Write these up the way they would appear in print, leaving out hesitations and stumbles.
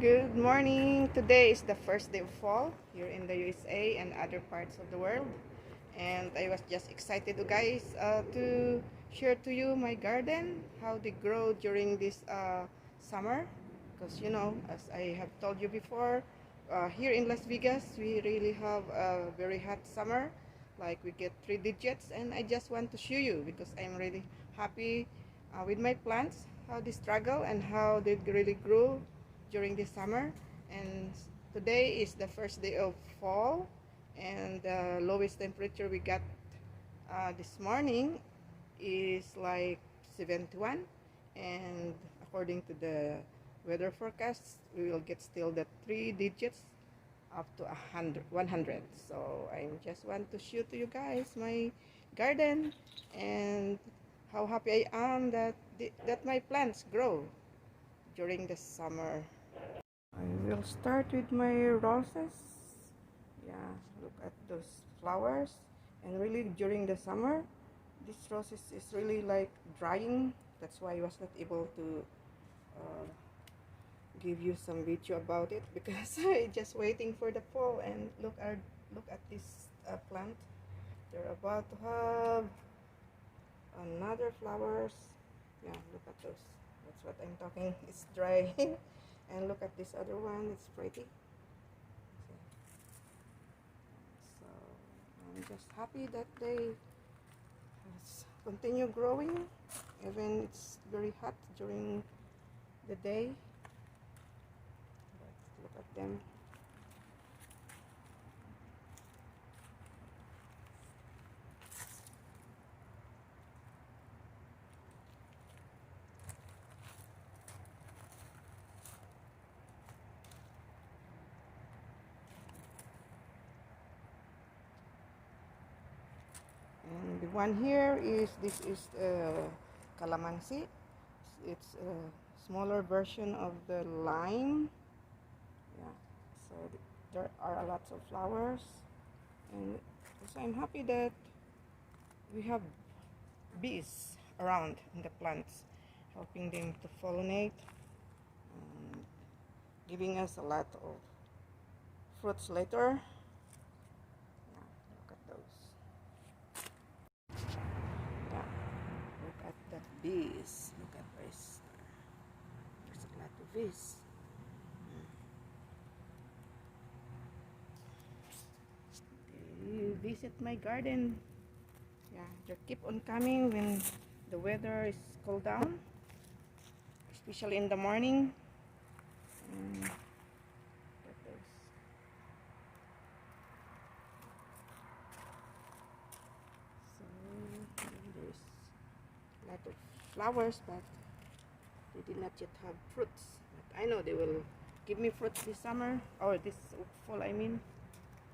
Good morning. Today is the first day of fall here in the USA and other parts of the world. And I was just excited, guys, to share to you my garden, how they grow during this summer. Because, as I have told you before, here in Las Vegas, we really have a very hot summer. Like we get 3 digits, and I just want to show you because I'm really happy with my plants, how they struggle and how they really grow during this summer. And today is the first day of fall, and the lowest temperature we got this morning is like 71, and according to the weather forecast we will get still the 3 digits up to 100. So I just want to show to you guys my garden and how happy I am that my plants grow during the summer. I will start with my roses. Yeah, look at those flowers. And really during the summer, this roses is really like drying. That's why I was not able to uh, give you some video about it because I just waiting for the fall. And look at this plant. They're about to have another flowers. Yeah, look at those. That's what I'm talking. It's dry. And look at this other one. It's pretty. So I'm just happy that they continue growing even it's very hot during the day. But look at them. And the one here is this is calamansi. It's a smaller version of the lime. Yeah, so there are lots of flowers, and so I'm happy that we have bees around in the plants, helping them to pollinate, and giving us a lot of fruits later. Yeah, look at those. Yeah, look at the bees. Look at this. There's a lot of bees. They visit my garden. Yeah, they keep on coming when the weather is cool down, especially in the morning. And look at those. So there's a lot of flowers, but they did not yet have fruits. But I know they will give me fruits this summer, or this fall, I mean.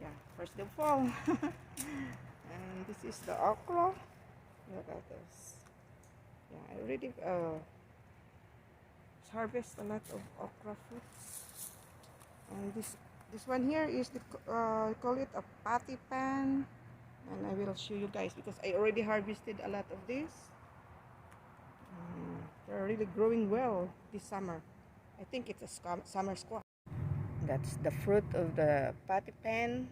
Yeah, first the fall. And this is the okra. Look at this. Yeah, I already harvest a lot of okra fruits. And this one here is the call it a patty pan, and I will show you guys because I already harvested a lot of this. They're really growing well this summer. I think it's a summer squash. That's the fruit of the patty pan.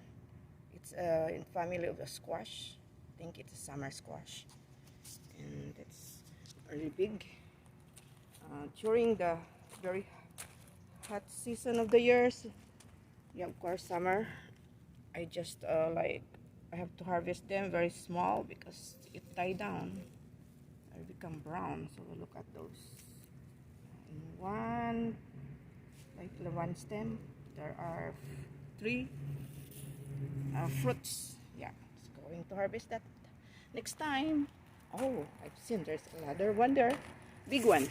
It's in family of the squash. I think it's a summer squash, and it's really big. During the very hot season of the years, yeah, of course, summer. I just I have to harvest them very small because it die down. I become brown. So look at those. In one, like the one stem, there are three fruits. Yeah, it's going to harvest that next time. Oh, I've seen there's another one there, big one.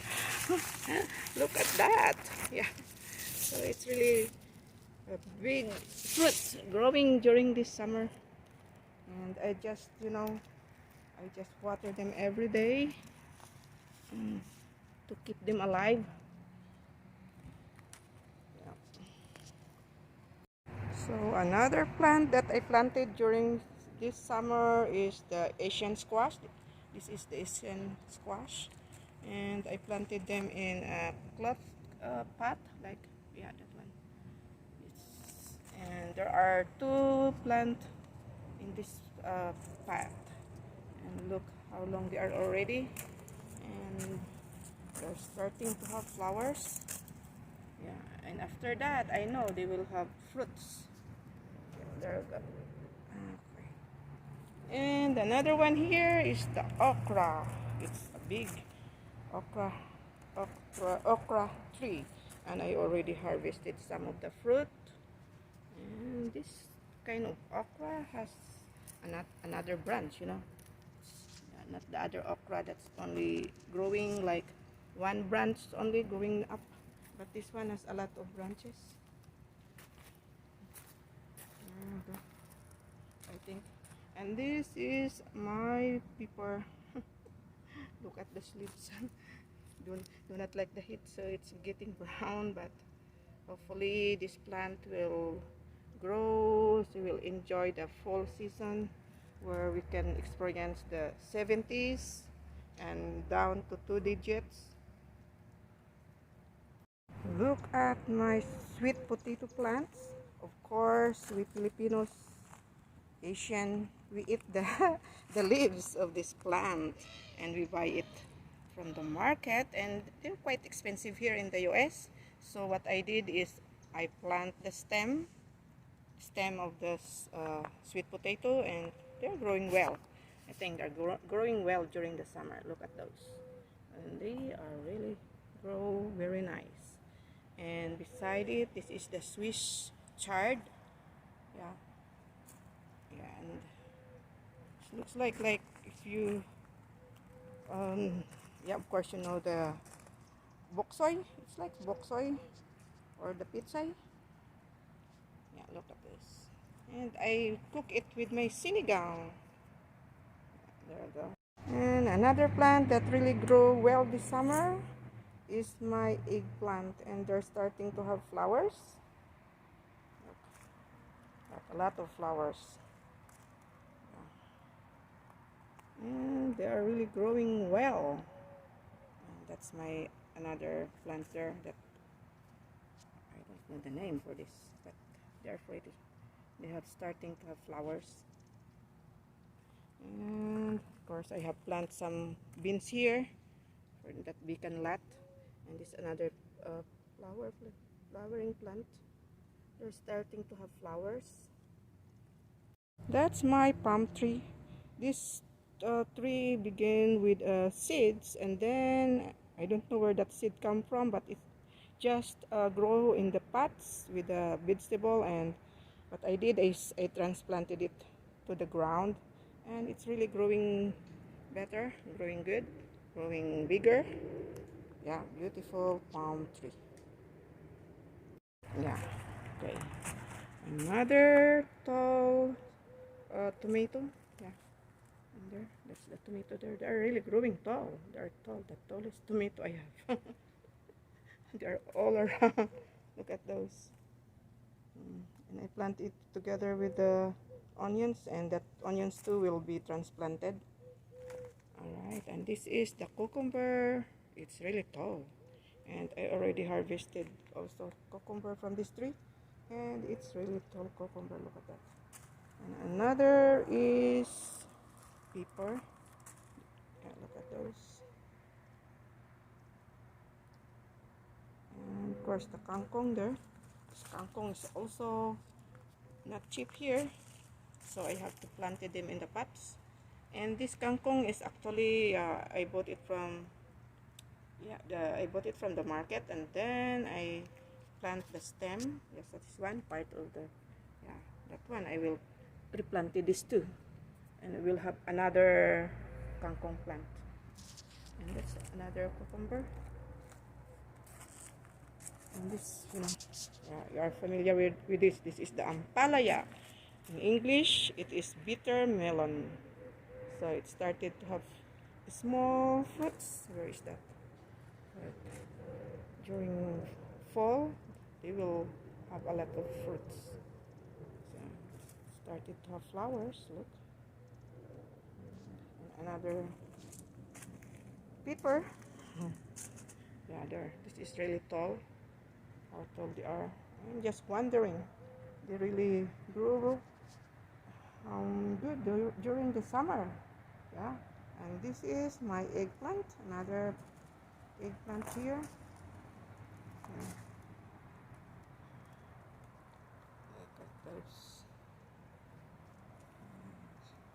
Look at that. Yeah, so it's really a big fruits growing during this summer. And I just I just water them every day, to keep them alive. Yeah. So another plant that I planted during this summer is the Asian squash. This is the Asian squash, and I planted them in a cloth pot, like, yeah, that And there are two plants in this path. And look how long they are already. And they're starting to have flowers. Yeah, and after that, I know they will have fruits. There we go. Okay. And another one here is the okra. It's a big okra, okra tree, and I already harvested some of the fruit. And this kind of okra has another branch, you know. Not the other okra that's only growing like one branch only growing up, but this one has a lot of branches. I think. And this is my pepper. Look at the leaves. Do not like the heat, so it's getting brown, but hopefully this plant will grow, so we'll enjoy the fall season where we can experience the 70s and down to 2 digits. Look at my sweet potato plants. Of course, we Filipinos, Asian, we eat the, the leaves of this plant and we buy it from the market, and they're quite expensive here in the US. So what I did is I plant the stem of this sweet potato, and they're growing well. I think they're growing well during the summer. Look at those, and they are really grow very nice. And beside it, this is the Swiss chard. Yeah, yeah, and it looks like if you yeah, of course you know the bok choy. It's like bok choy or the pitsay. Yeah, look at this. And I cook it with my sinigang. There we go. And another plant that really grow well this summer is my eggplant, and they're starting to have flowers. Look, a lot of flowers. And they are really growing well. And that's my another plant there that I don't know the name for this, but therefore they have starting to have flowers. And of course I have planted some beans here for that beacon lot, and this another flowering plant. They're starting to have flowers. That's my palm tree. This tree began with seeds, and then I don't know where that seed come from, but it just grow in the pots with the vegetable. And what I did is I transplanted it to the ground, and it's really growing better, growing good, growing bigger. Yeah, beautiful palm tree. Yeah, okay. Another tall tomato. Yeah, and there, that's the tomato there. They're really growing tall. They're tall, the tallest tomato I have. They're all around. Look at those. And I plant it together with the onions, and that onions too will be transplanted. Alright, and this is the cucumber. It's really tall, and I already harvested also cucumber from this tree, and it's really tall cucumber. Look at that. And another is pepper. Yeah, look at those. And of course the kangkong there. This kangkong is also not cheap here, so I have to plant them in the pots. And this kangkong is actually I bought it from I bought it from the market, and then I plant the stem. Yes, that is one part of the that one I will replant this too, and we will have another kangkong plant. And that's another cucumber. And this, you are familiar with this. This is the ampalaya. In English, it is bitter melon. So it started to have small fruits. Where is that? During fall, they will have a lot of fruits. So started to have flowers. Look. And another pepper. Yeah, there. This is really tall. How tall they are. I'm just wondering. They really grew good during the summer. Yeah, and this is my eggplant, another eggplant here. Yeah. Look at those.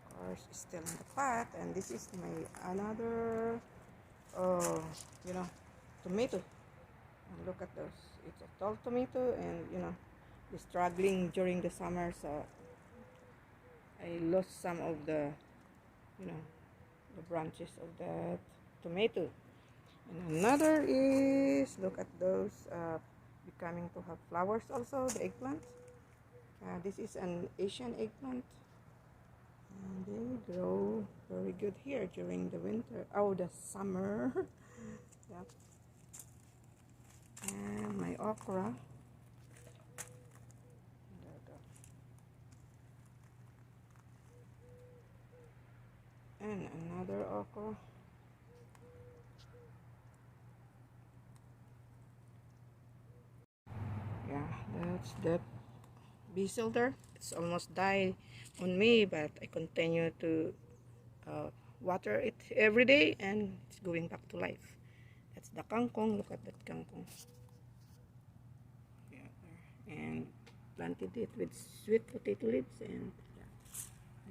Of course, it's still in the pot, and this is my another, uh, you know, tomato. And look at those. It's a tall tomato, and it's struggling during the summer, so I lost some of the, the branches of that tomato. And another is, look at those, becoming to have flowers also, the eggplant. This is an Asian eggplant. And they grow very good here during the winter. Oh, the summer. Yep. And my okra. There we go. And another okra. Yeah, that's the basil there. It's almost died on me, but I continue to water it every day, and it's going back to life. That's the kangkong. Look at that kangkong. Yeah, there. And planted it with sweet potato leaves, and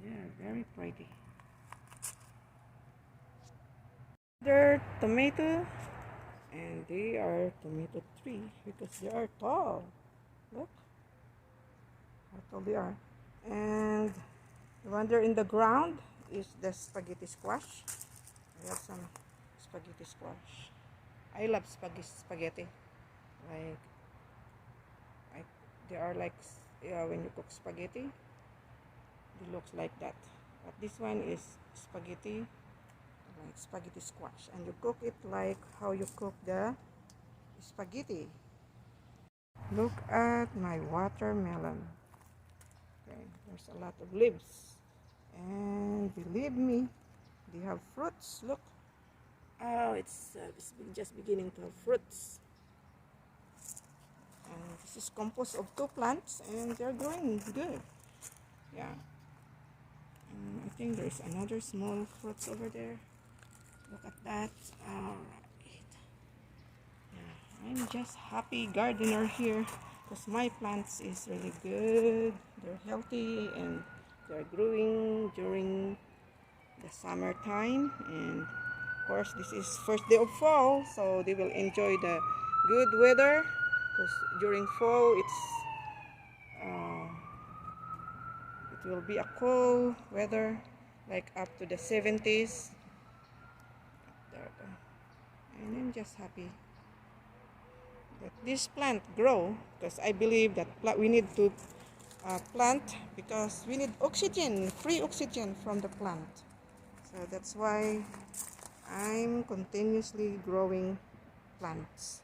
yeah, very pretty. They're tomato, and they are tomato tree because they are tall. Look how tall they are. And the one there in the ground is the spaghetti squash. I have some spaghetti squash. I love spaghetti. Like, they are like, when you cook spaghetti, it looks like that. But this one is spaghetti, like spaghetti squash, and you cook it like how you cook the spaghetti. Look at my watermelon. Okay, there's a lot of leaves, and believe me, they have fruits. Look. Oh, it's just beginning to have fruits. And this is composed of 2 plants, and they're growing good. Yeah. And I think there's another small fruits over there. Look at that. Alright. Yeah, I'm just happy gardener here because my plants is really good. They're healthy, and they're growing during the summertime. And of course, this is first day of fall, so they will enjoy the good weather because during fall it will be a cold weather, like up to the 70s. There we go. And I'm just happy that this plant grow, because I believe that we need to plant because we need oxygen, free oxygen from the plant. So that's why I'm continuously growing plants.